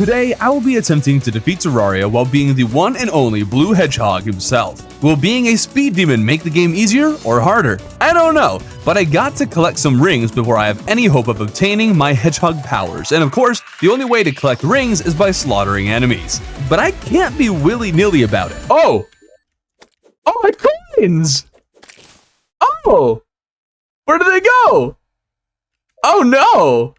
Today, I will be attempting to defeat Terraria while being the one and only blue hedgehog himself. Will being a speed demon make the game easier or harder? I don't know, but I got to collect some rings before I have any hope of obtaining my hedgehog powers, and of course, the only way to collect rings is by slaughtering enemies. But I can't be willy-nilly about it. Oh, my coins! Oh! Where did they go? Oh no!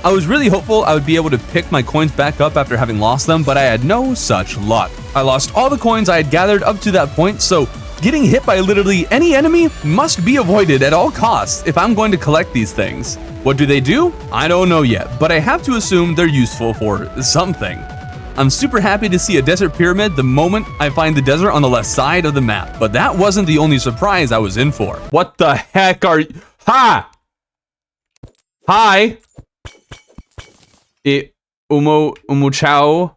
I was really hopeful I would be able to pick my coins back up after having lost them, but I had no such luck. I lost all the coins I had gathered up to that point, so getting hit by literally any enemy must be avoided at all costs if I'm going to collect these things. What do? I don't know yet, but I have to assume they're useful for something. I'm super happy to see a desert pyramid the moment I find the desert on the left side of the map, but that wasn't the only surprise I was in for. What the heck are you? Ha! Hi! Umo Chow.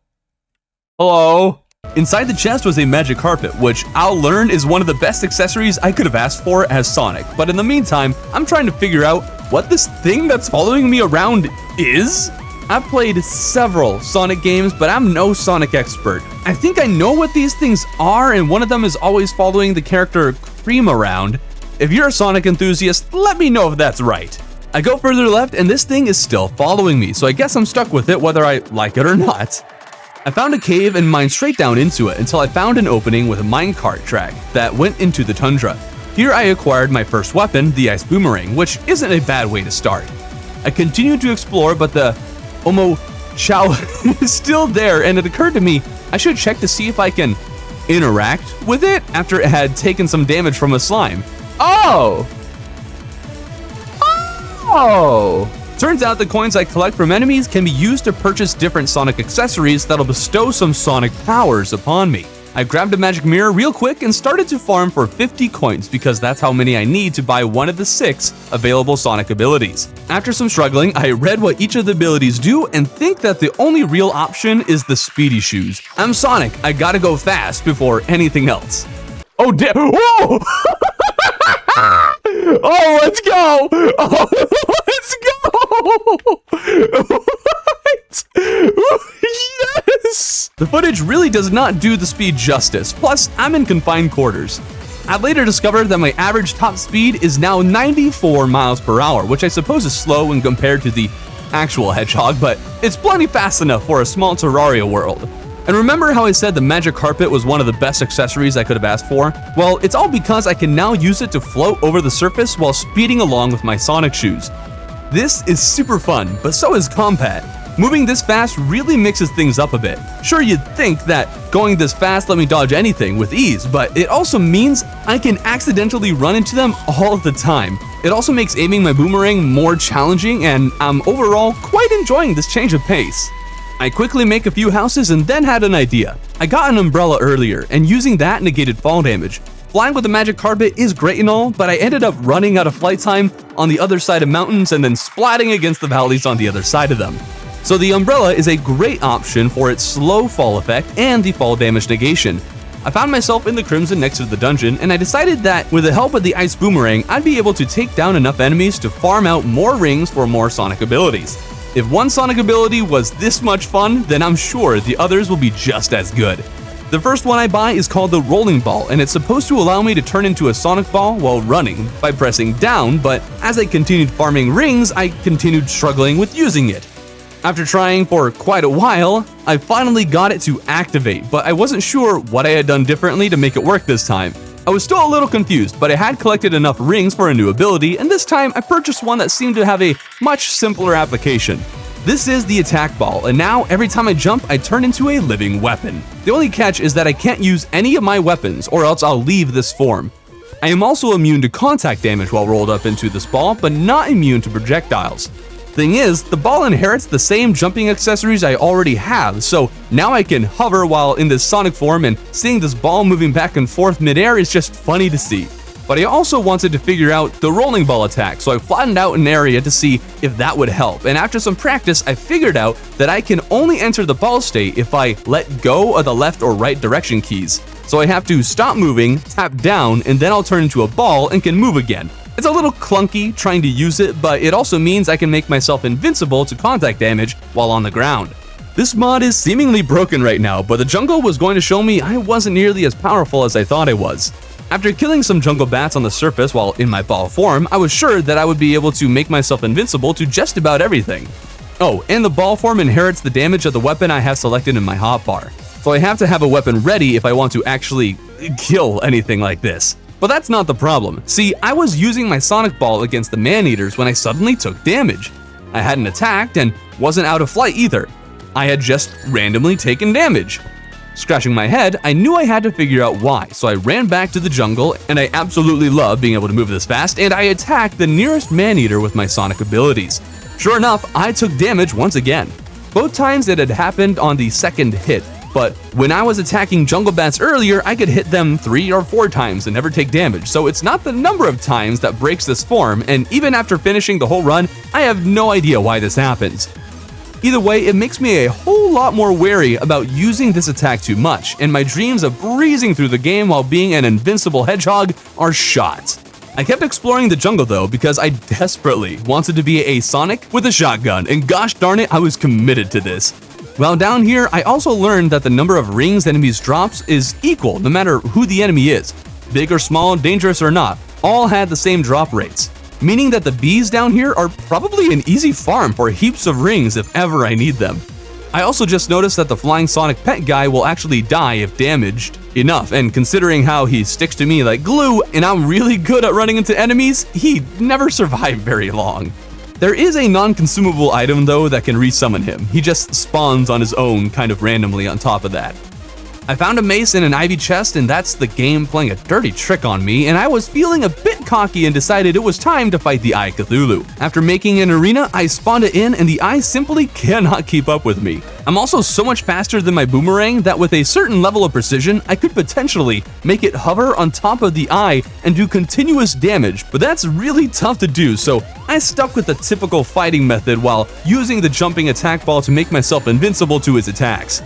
Hello. Inside the chest was a magic carpet, which I'll learn is one of the best accessories I could have asked for as Sonic. But in the meantime, I'm trying to figure out what this thing that's following me around is. I've played several Sonic games, but I'm no Sonic expert. I think I know what these things are, and one of them is always following the character Cream around. If you're a Sonic enthusiast, let me know if that's right. I go further left and this thing is still following me, so I guess I'm stuck with it whether I like it or not. I found a cave and mined straight down into it until I found an opening with a minecart track that went into the tundra. Here I acquired my first weapon, the ice boomerang, which isn't a bad way to start. I continued to explore, but the Omo Chow is still there, and it occurred to me I should check to see if I can interact with it after it had taken some damage from a slime. Oh! Turns out the coins I collect from enemies can be used to purchase different Sonic accessories that'll bestow some Sonic powers upon me. I grabbed a magic mirror real quick and started to farm for 50 coins because that's how many I need to buy one of the 6 available Sonic abilities. After some struggling, I read what each of the abilities do and think that the only real option is the speedy shoes. I'm Sonic, I gotta go fast before anything else. Oh damn, whoa! Oh, let's go! Oh, let's go! What? Yes! The footage really does not do the speed justice, plus I'm in confined quarters. I later discovered that my average top speed is now 94 miles per hour, which I suppose is slow when compared to the actual Hedgehog, but it's plenty fast enough for a small Terraria world. And remember how I said the magic carpet was one of the best accessories I could have asked for? Well, it's all because I can now use it to float over the surface while speeding along with my Sonic shoes. This is super fun, but so is combat. Moving this fast really mixes things up a bit. Sure, you'd think that going this fast let me dodge anything with ease, but it also means I can accidentally run into them all the time. It also makes aiming my boomerang more challenging, and I'm overall quite enjoying this change of pace. I quickly make a few houses and then had an idea. I got an umbrella earlier, and using that negated fall damage. Flying with the magic carpet is great and all, but I ended up running out of flight time on the other side of mountains and then splatting against the valleys on the other side of them. So the umbrella is a great option for its slow fall effect and the fall damage negation. I found myself in the Crimson next to the dungeon, and I decided that with the help of the ice boomerang, I'd be able to take down enough enemies to farm out more rings for more Sonic abilities. If one Sonic ability was this much fun, then I'm sure the others will be just as good. The first one I buy is called the Rolling Ball, and it's supposed to allow me to turn into a Sonic Ball while running by pressing down, but as I continued farming rings, I continued struggling with using it. After trying for quite a while, I finally got it to activate, but I wasn't sure what I had done differently to make it work this time. I was still a little confused, but I had collected enough rings for a new ability, and this time I purchased one that seemed to have a much simpler application. This is the attack ball, and now every time I jump, I turn into a living weapon. The only catch is that I can't use any of my weapons, or else I'll leave this form. I am also immune to contact damage while rolled up into this ball, but not immune to projectiles. Thing is, the ball inherits the same jumping accessories I already have, so now I can hover while in this Sonic form, and seeing this ball moving back and forth midair is just funny to see. But I also wanted to figure out the rolling ball attack, so I flattened out an area to see if that would help, and after some practice I figured out that I can only enter the ball state if I let go of the left or right direction keys. So I have to stop moving, tap down, and then I'll turn into a ball and can move again. It's a little clunky trying to use it, but it also means I can make myself invincible to contact damage while on the ground. This mod is seemingly broken right now, but the jungle was going to show me I wasn't nearly as powerful as I thought I was. After killing some jungle bats on the surface while in my ball form, I was sure that I would be able to make myself invincible to just about everything. Oh, and the ball form inherits the damage of the weapon I have selected in my hotbar, so I have to have a weapon ready if I want to actually kill anything like this. But that's not the problem. See, I was using my Sonic Ball against the man-eaters when I suddenly took damage. I hadn't attacked and wasn't out of flight either. I had just randomly taken damage. Scratching my head, I knew I had to figure out why, so I ran back to the jungle, and I absolutely love being able to move this fast, and I attacked the nearest man-eater with my Sonic abilities. Sure enough, I took damage once again. Both times it had happened on the second hit, but when I was attacking jungle bats earlier, I could hit them 3 or 4 times and never take damage, so it's not the number of times that breaks this form, and even after finishing the whole run, I have no idea why this happens. Either way, it makes me a whole lot more wary about using this attack too much, and my dreams of breezing through the game while being an invincible hedgehog are shot. I kept exploring the jungle though because I desperately wanted to be a Sonic with a shotgun, and gosh darn it, I was committed to this. While down here, I also learned that the number of rings enemies drops is equal no matter who the enemy is. Big or small, dangerous or not, all had the same drop rates. Meaning that the bees down here are probably an easy farm for heaps of rings if ever I need them. I also just noticed that the flying Sonic pet guy will actually die if damaged enough, and considering how he sticks to me like glue and I'm really good at running into enemies, he never survived very long. There is a non-consumable item though that can resummon him. He just spawns on his own kind of randomly on top of that. I found a mace in an Eevee chest, and that's the game playing a dirty trick on me, and I was feeling a bit cocky and decided it was time to fight the Eye Cthulhu. After making an arena, I spawned it in, and the Eye simply cannot keep up with me. I'm also so much faster than my boomerang that with a certain level of precision, I could potentially make it hover on top of the Eye and do continuous damage, but that's really tough to do, so I stuck with the typical fighting method while using the jumping attack ball to make myself invincible to his attacks.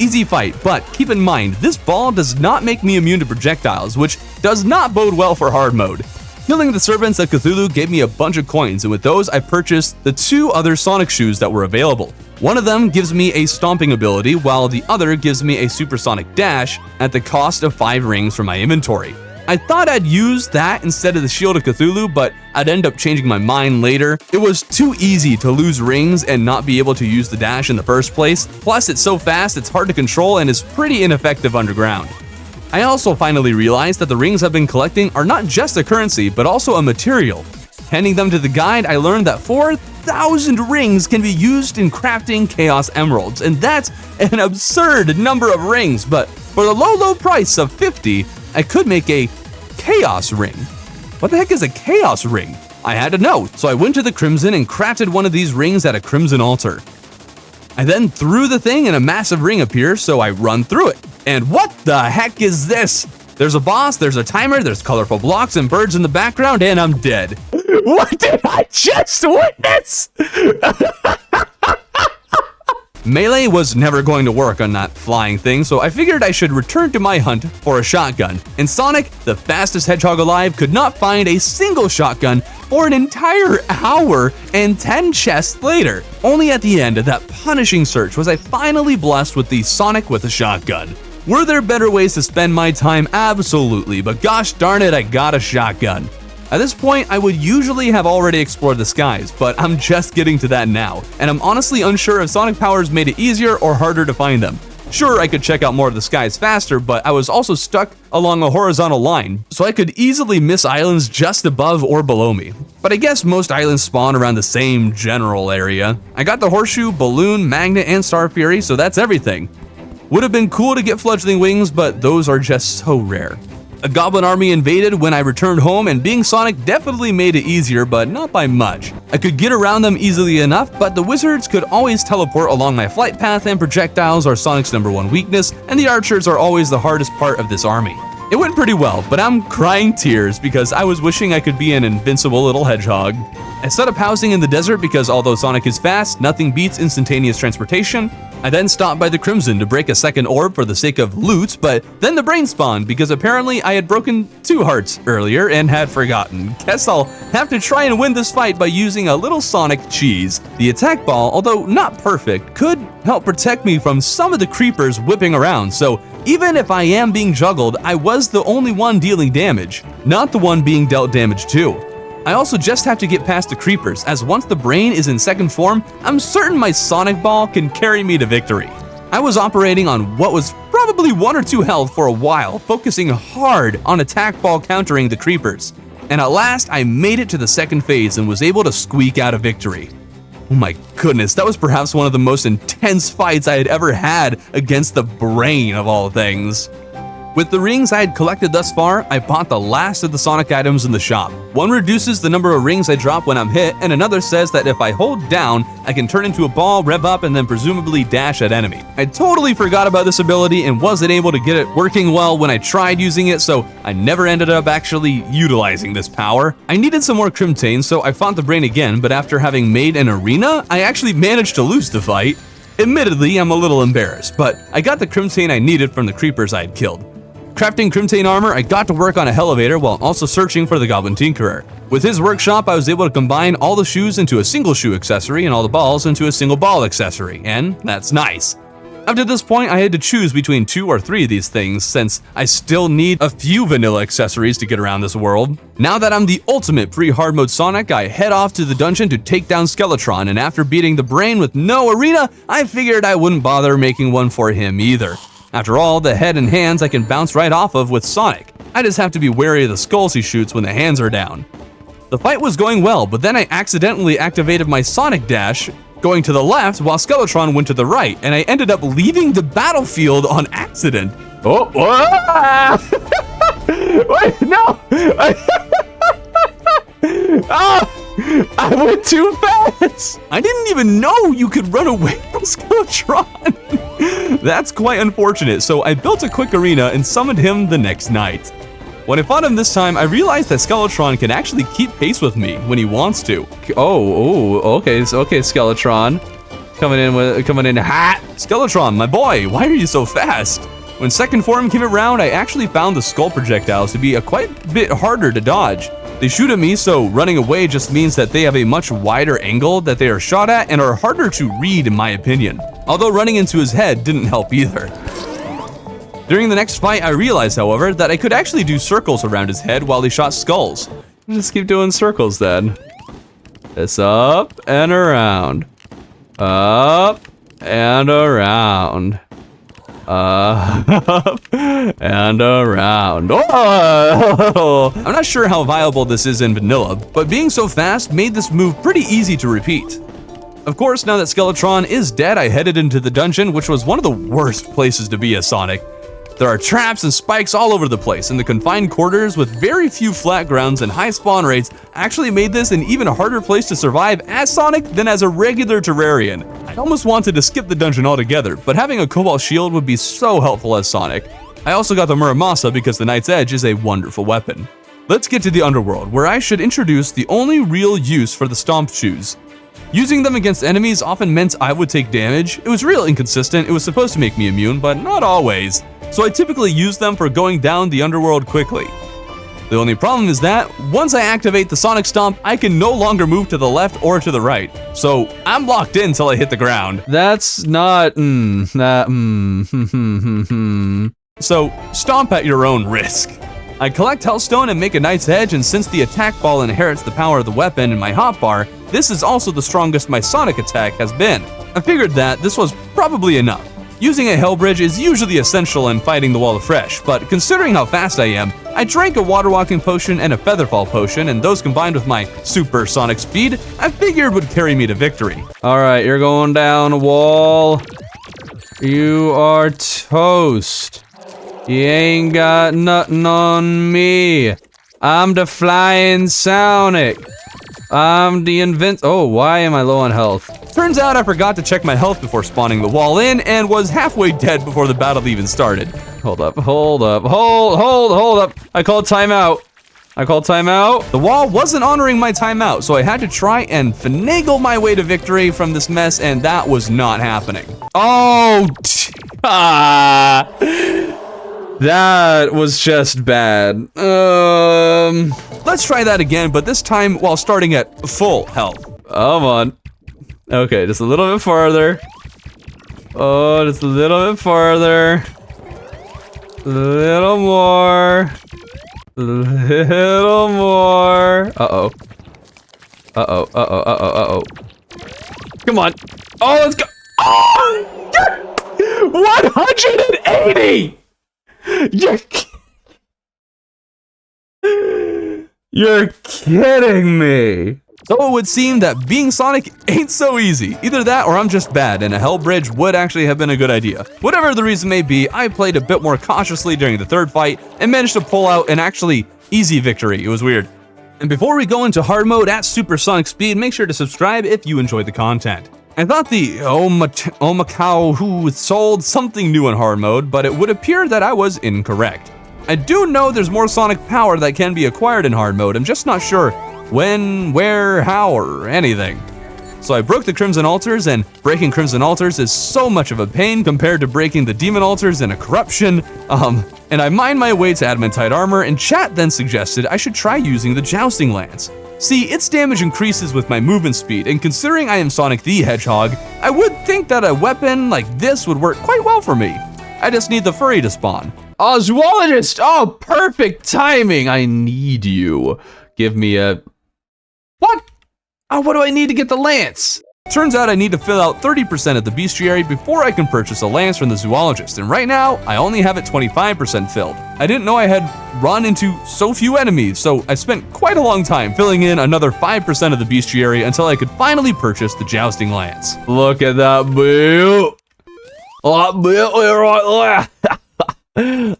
Easy fight, but keep in mind, this ball does not make me immune to projectiles, which does not bode well for hard mode. Killing the servants of Cthulhu gave me a bunch of coins, and with those I purchased the 2 other Sonic shoes that were available. One of them gives me a stomping ability, while the other gives me a supersonic dash at the cost of 5 rings from my inventory. I thought I'd use that instead of the Shield of Cthulhu, but I'd end up changing my mind later. It was too easy to lose rings and not be able to use the dash in the first place. Plus, it's so fast, it's hard to control and is pretty ineffective underground. I also finally realized that the rings I've been collecting are not just a currency, but also a material. Handing them to the guide, I learned that 4,000 rings can be used in crafting Chaos Emeralds, and that's an absurd number of rings, but for the low price of 50, I could make a Chaos Ring. What the heck is a Chaos Ring? I had to know, so I went to the Crimson and crafted one of these rings at a Crimson altar. I then threw the thing and a massive ring appears, so I run through it. And what the heck is this? There's a boss, there's a timer, there's colorful blocks and birds in the background, and I'm dead. What did I just witness? Melee was never going to work on that flying thing, so I figured I should return to my hunt for a shotgun. And Sonic, the fastest hedgehog alive, could not find a single shotgun for an entire hour and 10 chests later. Only at the end of that punishing search was I finally blessed with the Sonic with a shotgun. Were there better ways to spend my time? Absolutely, but gosh darn it, I got a shotgun. At this point, I would usually have already explored the skies, but I'm just getting to that now, and I'm honestly unsure if Sonic powers made it easier or harder to find them. Sure, I could check out more of the skies faster, but I was also stuck along a horizontal line, so I could easily miss islands just above or below me. But I guess most islands spawn around the same general area. I got the Horseshoe, Balloon, Magnet, and Star Fury, so that's everything. Would have been cool to get fledgling wings, but those are just so rare. A goblin army invaded when I returned home, and being Sonic definitely made it easier, but not by much. I could get around them easily enough, but the wizards could always teleport along my flight path, and projectiles are Sonic's #1 weakness, and the archers are always the hardest part of this army. It went pretty well, but I'm crying tears because I was wishing I could be an invincible little hedgehog. I set up housing in the desert because although Sonic is fast, nothing beats instantaneous transportation. I then stopped by the Crimson to break a second orb for the sake of loot, but then the brain spawned because apparently I had broken 2 hearts earlier and had forgotten. Guess I'll have to try and win this fight by using a little Sonic cheese. The attack ball, although not perfect, could help protect me from some of the creepers whipping around, so even if I am being juggled, I was the only one dealing damage, not the one being dealt damage to. I also just have to get past the creepers, as once the brain is in second form, I'm certain my Sonic Ball can carry me to victory. I was operating on what was probably 1 or 2 health for a while, focusing hard on attack ball countering the creepers. And at last, I made it to the second phase and was able to squeak out a victory. Oh my goodness, that was perhaps one of the most intense fights I had ever had against the brain of all things. With the rings I had collected thus far, I bought the last of the Sonic items in the shop. One reduces the number of rings I drop when I'm hit, and another says that if I hold down, I can turn into a ball, rev up, and then presumably dash at enemy. I totally forgot about this ability and wasn't able to get it working well when I tried using it, so I never ended up actually utilizing this power. I needed some more Crimtane, so I fought the brain again, but after having made an arena, I actually managed to lose the fight. Admittedly, I'm a little embarrassed, but I got the Crimtane I needed from the creepers I had killed. Crafting Crimtane armor, I got to work on a Elevator while also searching for the Goblin Tinkerer. With his workshop, I was able to combine all the shoes into a single shoe accessory and all the balls into a single ball accessory, and that's nice. Up to this point, I had to choose between 2 or 3 of these things, since I still need a few vanilla accessories to get around this world. Now that I'm the ultimate pre-hard mode Sonic, I head off to the dungeon to take down Skeletron, and after beating the brain with no arena, I figured I wouldn't bother making one for him either. After all, the head and hands I can bounce right off of with Sonic. I just have to be wary of the skulls he shoots when the hands are down. The fight was going well, but then I accidentally activated my Sonic Dash, going to the left while Skeletron went to the right, and I ended up leaving the battlefield on accident. Oh, wait, no! I went too fast! I didn't even know you could run away from Skeletron! That's quite unfortunate, so I built a quick arena and summoned him the next night. When I fought him this time, I realized that Skeletron can actually keep pace with me when he wants to. Okay, Skeletron. Coming in hot! Skeletron, my boy, why are you so fast? When second form came around, I actually found the skull projectiles to be a quite bit harder to dodge. They shoot at me, so running away just means that they have a much wider angle that they are shot at and are harder to read in my opinion. Although running into his head didn't help either. During the next fight, I realized, however, that I could actually do circles around his head while he shot skulls. Just keep doing circles then. It's up and around. Up and around. Up and around. Oh! I'm not sure how viable this is in vanilla, but being so fast made this move pretty easy to repeat. Of course, now that Skeletron is dead, I headed into the dungeon, which was one of the worst places to be as Sonic. There are traps and spikes all over the place, and the confined quarters with very few flat grounds and high spawn rates actually made this an even harder place to survive as Sonic than as a regular Terrarian. I almost wanted to skip the dungeon altogether, but having a Cobalt shield would be so helpful as Sonic. I also got the Muramasa because the Knight's Edge is a wonderful weapon. Let's get to the underworld, where I should introduce the only real use for the Stomp Shoes. Using them against enemies often meant I would take damage. It was real inconsistent, it was supposed to make me immune, but not always. So I typically use them for going down the underworld quickly. The only problem is that, once I activate the Sonic Stomp, I can no longer move to the left or to the right. So I'm locked in till I hit the ground. That's not, So stomp at your own risk. I collect Hellstone and make a Knight's Edge, and since the attack ball inherits the power of the weapon in my hotbar, this is also the strongest my Sonic attack has been. I figured that this was probably enough. Using a Hell Bridge is usually essential in fighting the Wall of Fresh, but considering how fast I am, I drank a Water Walking Potion and a Featherfall Potion, and those combined with my super Sonic speed, I figured would carry me to victory. Alright, you're going down a wall. You are toast. You ain't got nothing on me. I'm the Flying Sonic. I'm the Oh, why am I low on health? Turns out I forgot to check my health before spawning the wall in and was halfway dead before the battle even started. Hold up. I called timeout. I call timeout. The wall wasn't honoring my timeout, so I had to try and finagle my way to victory from this mess, and that was not happening. Oh, that was just bad. Let's try that again, but this time while starting at full health. Come on. Okay, just a little bit farther. Oh, just a little bit farther. A little more. A little more. Uh-oh. Uh-oh, uh-oh, uh-oh, uh-oh. Come on. Oh, let's go. Oh! 180! You're kidding me. So it would seem that being Sonic ain't so easy. Either that or I'm just bad, and a Hell Bridge would actually have been a good idea. Whatever the reason may be, I played a bit more cautiously during the third fight and managed to pull out an actually easy victory. It was weird. And before we go into hard mode at supersonic speed, make sure to subscribe if you enjoyed the content. I thought the Omakau who sold something new in hard mode, but it would appear that I was incorrect. I do know there's more Sonic power that can be acquired in hard mode, I'm just not sure when, where, how, or anything. So I broke the Crimson Altars, and breaking Crimson Altars is so much of a pain compared to breaking the Demon Altars in a Corruption. And I mined my way to Adamantite Armor, and chat then suggested I should try using the Jousting Lance. See, its damage increases with my movement speed, and considering I am Sonic the Hedgehog, I would think that a weapon like this would work quite well for me. I just need the furry to spawn. Oh, Zoologist! Oh, perfect timing! I need you. Give me a... What? Oh, what do I need to get the lance? Turns out I need to fill out 30% of the bestiary before I can purchase a lance from the zoologist, and right now, I only have it 25% filled. I didn't know I had run into so few enemies, so I spent quite a long time filling in another 5% of the bestiary until I could finally purchase the jousting lance. Look at that build. Oh, build right there.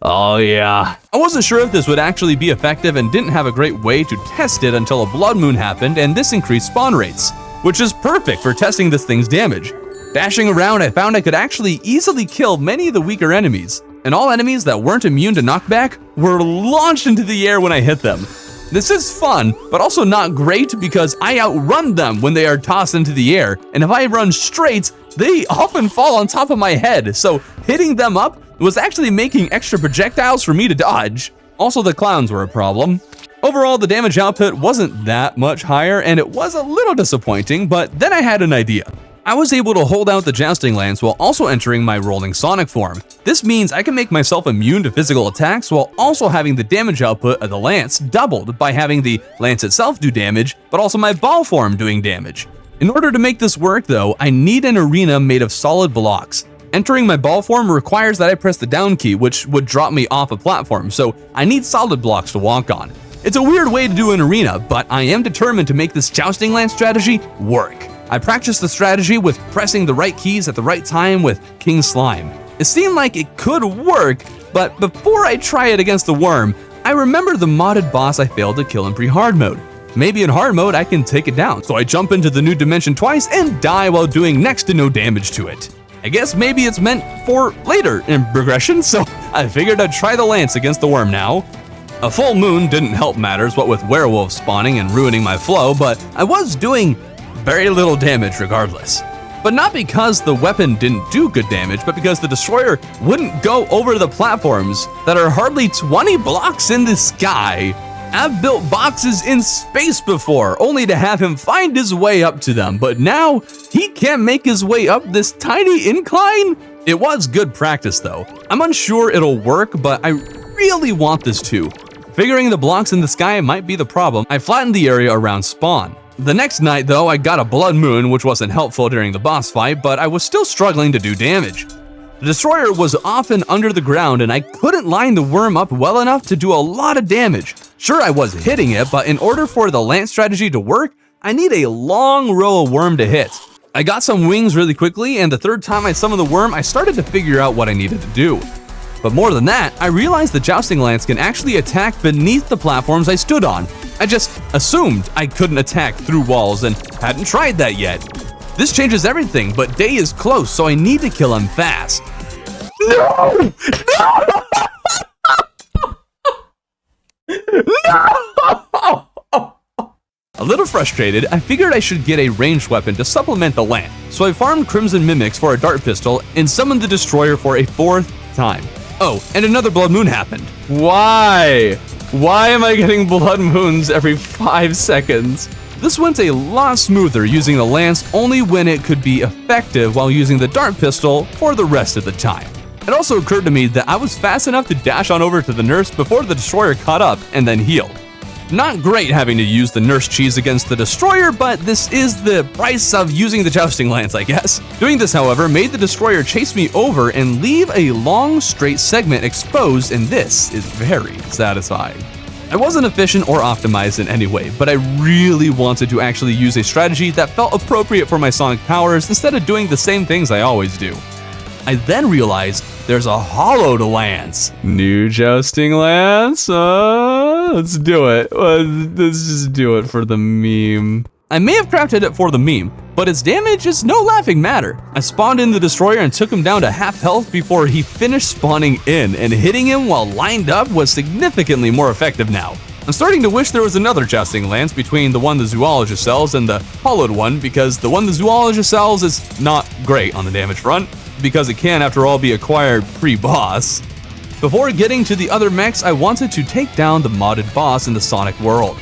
Oh yeah. I wasn't sure if this would actually be effective and didn't have a great way to test it until a blood moon happened, and this increased spawn rates, which is perfect for testing this thing's damage. Dashing around, I found I could actually easily kill many of the weaker enemies, and all enemies that weren't immune to knockback were launched into the air when I hit them. This is fun, but also not great because I outrun them when they are tossed into the air, and if I run straight, they often fall on top of my head, so hitting them up was actually making extra projectiles for me to dodge. Also, the clowns were a problem. Overall, the damage output wasn't that much higher, and it was a little disappointing, but then I had an idea. I was able to hold out the jousting lance while also entering my rolling Sonic form. This means I can make myself immune to physical attacks while also having the damage output of the lance doubled by having the lance itself do damage, but also my ball form doing damage. In order to make this work though, I need an arena made of solid blocks. Entering my ball form requires that I press the down key, which would drop me off a platform, so I need solid blocks to walk on. It's a weird way to do an arena, but I am determined to make this jousting lance strategy work. I practiced the strategy with pressing the right keys at the right time with King Slime. It seemed like it could work, but before I try it against the worm, I remember the modded boss I failed to kill in pre-hard mode. Maybe in hard mode I can take it down, so I jump into the new dimension twice and die while doing next to no damage to it. I guess maybe it's meant for later in progression, so I figured I'd try the lance against the worm now. A full moon didn't help matters, what with werewolves spawning and ruining my flow, but I was doing very little damage regardless. But not because the weapon didn't do good damage, but because the destroyer wouldn't go over the platforms that are hardly 20 blocks in the sky. I've built boxes in space before, only to have him find his way up to them, but now he can't make his way up this tiny incline? It was good practice though. I'm unsure it'll work, but I really want this to. Figuring the blocks in the sky might be the problem, I flattened the area around spawn. The next night though, I got a blood moon, which wasn't helpful during the boss fight, but I was still struggling to do damage. The destroyer was often under the ground and I couldn't line the worm up well enough to do a lot of damage. Sure, I was hitting it, but in order for the lance strategy to work, I need a long row of worm to hit. I got some wings really quickly, and the third time I summoned the worm, I started to figure out what I needed to do. But more than that, I realized the jousting lance can actually attack beneath the platforms I stood on. I just assumed I couldn't attack through walls and hadn't tried that yet. This changes everything, but day is close, so I need to kill him fast. No! No! No! little frustrated, I figured I should get a ranged weapon to supplement the lance, so I farmed Crimson Mimics for a dart pistol and summoned the Destroyer for a 4th time. Oh, and another Blood Moon happened. Why? Why am I getting Blood Moons every 5 seconds? This went a lot smoother using the lance only when it could be effective while using the dart pistol for the rest of the time. It also occurred to me that I was fast enough to dash on over to the nurse before the Destroyer caught up and then healed. Not great having to use the nurse cheese against the Destroyer, but this is the price of using the jousting lance, I guess. Doing this, however, made the Destroyer chase me over and leave a long straight segment exposed, and this is very satisfying. I wasn't efficient or optimized in any way, but I really wanted to actually use a strategy that felt appropriate for my sonic powers instead of doing the same things I always do. I then realized there's a hollowed lance. New jousting lance? Let's do it. Let's just do it for the meme. I may have crafted it for the meme, but its damage is no laughing matter. I spawned in the Destroyer and took him down to half health before he finished spawning in, and hitting him while lined up was significantly more effective now. I'm starting to wish there was another jousting lance between the one the zoologist sells and the hollowed one, because the one the zoologist sells is not great on the damage front, because it can, after all, be acquired pre-boss. Before getting to the other mechs, I wanted to take down the modded boss in the Sonic world.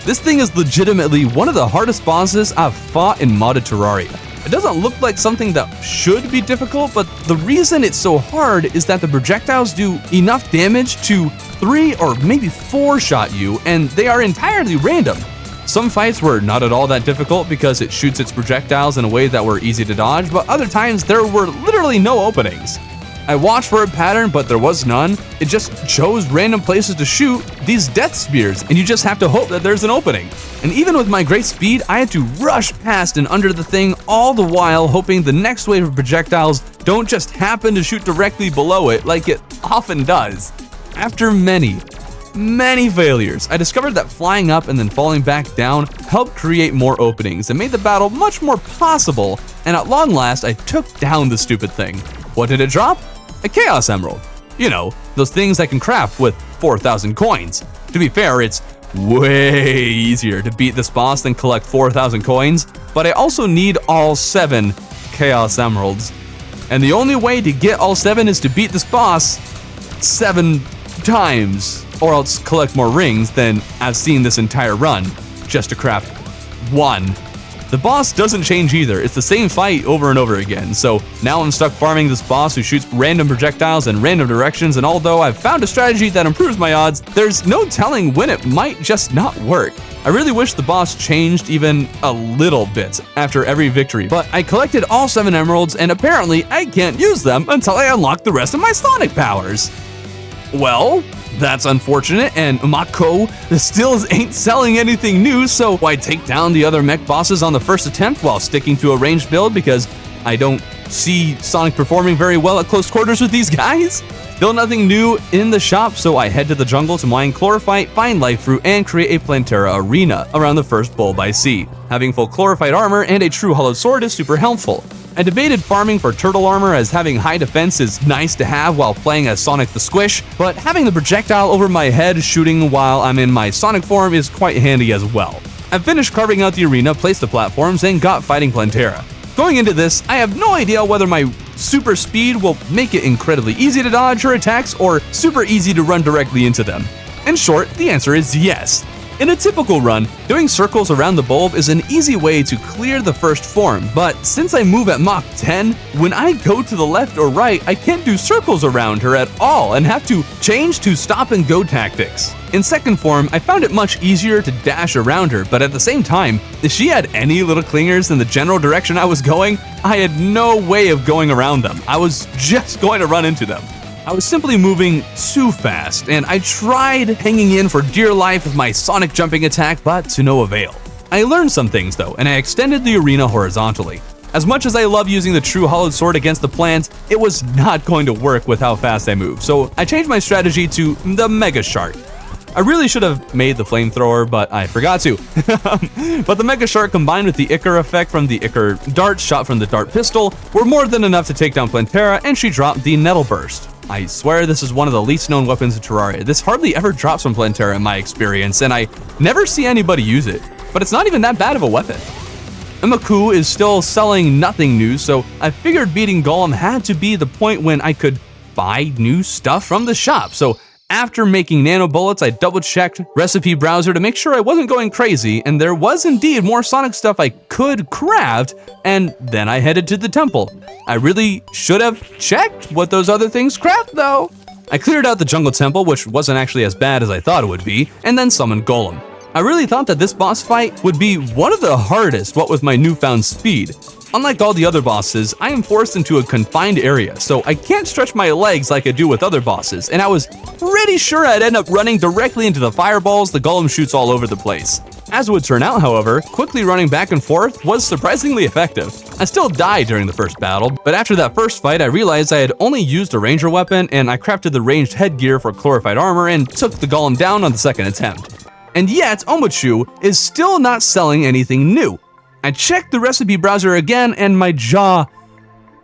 This thing is legitimately one of the hardest bosses I've fought in modded Terraria. It doesn't look like something that should be difficult, but the reason it's so hard is that the projectiles do enough damage to 3 or maybe 4-shot you, and they are entirely random. Some fights were not at all that difficult because it shoots its projectiles in a way that were easy to dodge, but other times there were literally no openings. I watched for a pattern, but there was none. It just chose random places to shoot these death spears, and you just have to hope that there's an opening. And even with my great speed, I had to rush past and under the thing, all the while hoping the next wave of projectiles don't just happen to shoot directly below it like it often does. After many failures, I discovered that flying up and then falling back down helped create more openings and made the battle much more possible, and at long last I took down the stupid thing. What did it drop? A Chaos Emerald. You know, those things I can craft with 4,000 coins. To be fair, it's way easier to beat this boss than collect 4,000 coins, but I also need all 7 Chaos Emeralds. And the only way to get all 7 is to beat this boss 7 times, or else collect more rings than I've seen this entire run, just to craft 1. The boss doesn't change either, it's the same fight over and over again, so now I'm stuck farming this boss who shoots random projectiles in random directions, and although I've found a strategy that improves my odds, there's no telling when it might just not work. I really wish the boss changed even a little bit after every victory, but I collected all 7 emeralds and apparently I can't use them until I unlock the rest of my sonic powers. Well, that's unfortunate, and Mako still ain't selling anything new, so why take down the other mech bosses on the first attempt while sticking to a ranged build because I don't see Sonic performing very well at close quarters with these guys? Still nothing new in the shop, so I head to the jungle to mine chlorophyte, find life fruit, and create a Plantera arena around the first bowl by sea. Having full chlorophyte armor and a true hollowed sword is super helpful. I debated farming for turtle armor as having high defense is nice to have while playing as Sonic the Squish, but having the projectile over my head shooting while I'm in my Sonic form is quite handy as well. I finished carving out the arena, placed the platforms, and got fighting Plantera. Going into this, I have no idea whether my super speed will make it incredibly easy to dodge her attacks or super easy to run directly into them. In short, the answer is yes. In a typical run, doing circles around the bulb is an easy way to clear the first form, but since I move at Mach 10, when I go to the left or right, I can't do circles around her at all and have to change to stop and go tactics. In second form, I found it much easier to dash around her, but at the same time, if she had any little clingers in the general direction I was going, I had no way of going around them. I was just going to run into them. I was simply moving too fast, and I tried hanging in for dear life with my Sonic jumping attack, but to no avail. I learned some things though, and I extended the arena horizontally. As much as I love using the true hollowed sword against the plants, it was not going to work with how fast I move, so I changed my strategy to the Mega Shark. I really should have made the flamethrower, but I forgot to. But the Mega Shark combined with the Ichor effect from the Ichor darts shot from the dart pistol were more than enough to take down Plantera, and she dropped the Nettle Burst. I swear this is one of the least known weapons in Terraria. This hardly ever drops from Plantera in my experience, and I never see anybody use it. but it's not even that bad of a weapon. Mbaku is still selling nothing new, so I figured beating Golem had to be the point when I could buy new stuff from the shop. So after making nano bullets, I double-checked recipe browser to make sure I wasn't going crazy, and there was indeed more Sonic stuff I could craft, and then I headed to the temple. I really should have checked what those other things craft though. I cleared out the jungle temple, which wasn't actually as bad as I thought it would be, and then summoned Golem. I really thought that this boss fight would be one of the hardest, what with my newfound speed. Unlike all the other bosses, I am forced into a confined area, so I can't stretch my legs like I do with other bosses, and I was pretty sure I'd end up running directly into the fireballs the Golem shoots all over the place. As it would turn out, however, quickly running back and forth was surprisingly effective. I still died during the first battle, but after that first fight I realized I had only used a ranger weapon, and I crafted the ranged headgear for chlorophyte armor and took the Golem down on the second attempt. And yet, Omochu is still not selling anything new. I checked the recipe browser again and my jaw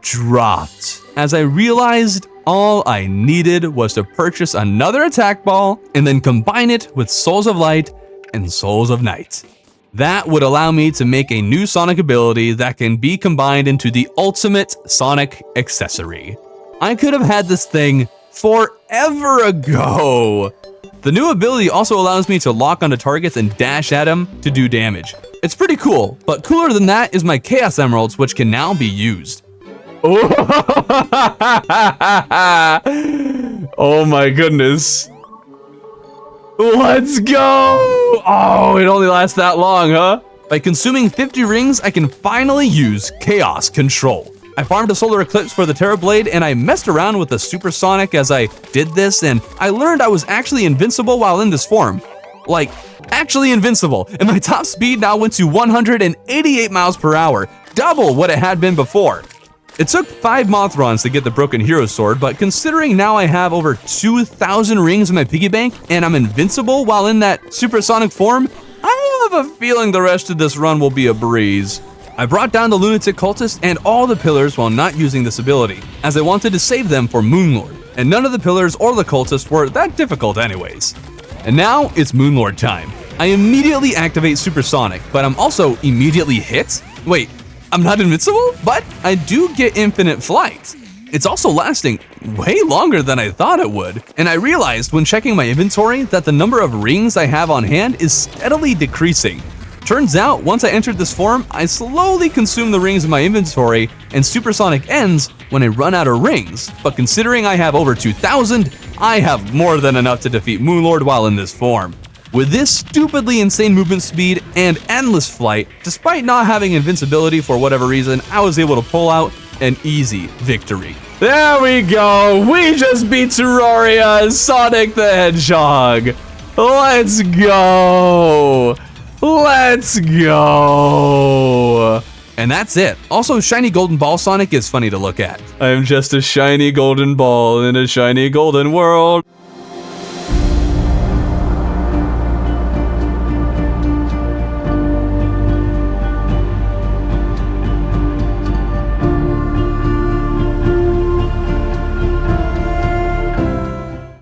dropped as I realized all I needed was to purchase another attack ball and then combine it with Souls of Light and Souls of Night. That would allow me to make a new Sonic ability that can be combined into the ultimate Sonic accessory. I could have had this thing forever ago. The new ability also allows me to lock onto targets and dash at them to do damage. It's pretty cool, but cooler than that is my Chaos Emeralds, which can now be used. Oh my goodness. Let's go! Oh, it only lasts that long, huh? By consuming 50 rings, I can finally use Chaos Control. I farmed a solar eclipse for the Terra Blade, and I messed around with the Supersonic as I did this, and I learned I was actually invincible while in this form. Like, actually invincible, and my top speed now went to 188 miles per hour, double what it had been before. It took 5 Mothrons to get the Broken Hero Sword, but considering now I have over 2,000 rings in my piggy bank, and I'm invincible while in that supersonic form, I have a feeling the rest of this run will be a breeze. I brought down the Lunatic Cultist and all the pillars while not using this ability, as I wanted to save them for Moonlord, and none of the pillars or the cultist were that difficult anyways. And now it's Moonlord time. I immediately activate Supersonic, but I'm also immediately hit? Wait, I'm not invincible? But I do get infinite flight. It's also lasting way longer than I thought it would. And I realized when checking my inventory that the number of rings I have on hand is steadily decreasing. Turns out, once I entered this form, I slowly consume the rings in my inventory, and Supersonic ends when I run out of rings. But considering I have over 2,000, I have more than enough to defeat Moonlord while in this form. With this stupidly insane movement speed and endless flight, despite not having invincibility for whatever reason, I was able to pull out an easy victory. There we go! We just beat Terraria, Sonic the Hedgehog! Let's go! Let's go! And that's it. Also, shiny golden ball Sonic is funny to look at. I'm just a shiny golden ball in a shiny golden world.